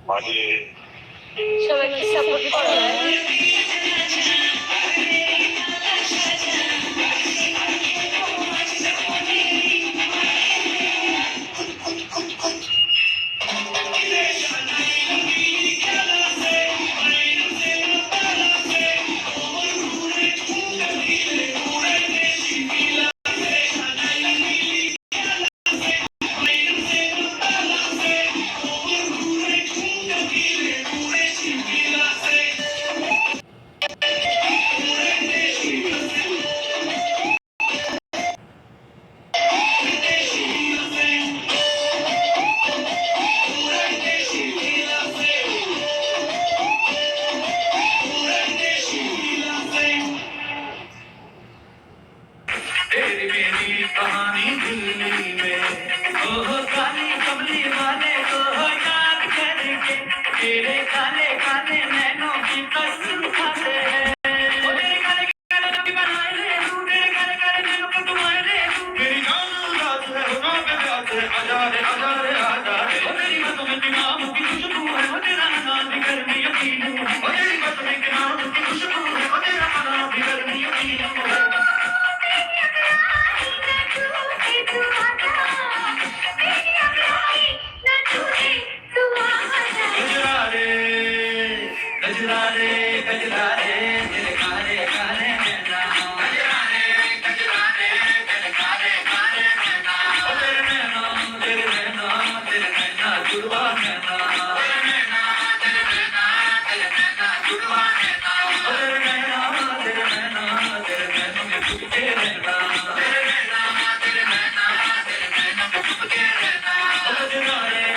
মানে সবাইকে সাপোর্ট করবেন। तेरे काले काले नैनों की कसम खाते हैं तेरे काले काले रंग बनाए रे तू तेरे काले काले नैनों को तुम्हारे रे तू मेरी जान रात है होना पे प्यास है आजा रे ओ तेरी बातों में नाम की खुशबू है ओ तेरा नाम भी करनी यकीन ओ तेरी बातों में नाम की खुशबू है ओ तेरा नाम भी करनी यकीन गजरा रे तेरे काले काले नैना गजरा रे तेरे काले काले नैना तेरे नैना जुड़वा नैना जुड़वा नैना तेरे नैनों में चुपके रहना तेरे नैनों में चुपके रहना गजरा रे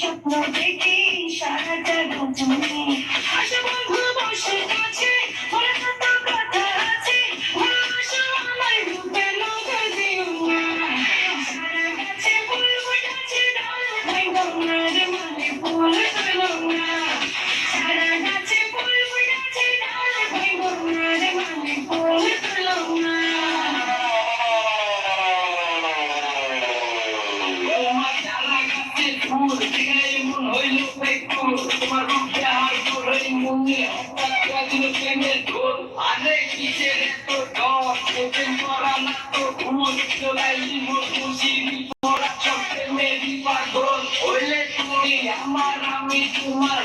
স্বপ্ন দেখি সারাটা ঘুমে আশা বন্ধু বসে আছে বলে কত কথা আছে ভালোবাসা আমার রূপে লোকে দিও না সারা গাছে ফুল ফুটেছে ডাল ভাই গঙ্গার মানে ফুল তুলো না সারা গাছে ফুল ফুটেছে ডাল ভাই গঙ্গার মানে ফুল তুলো না তোমার রূপে আমার তোরই মনে হঠাৎ দিল প্রেমের ঢোল আরে কিসের এত ডর প্রেম করা না তো ভুল চলাইলি মোর খুশিরি পড়া চোখে মেরি পাগল হইলে তুমি আমার আমি তোমার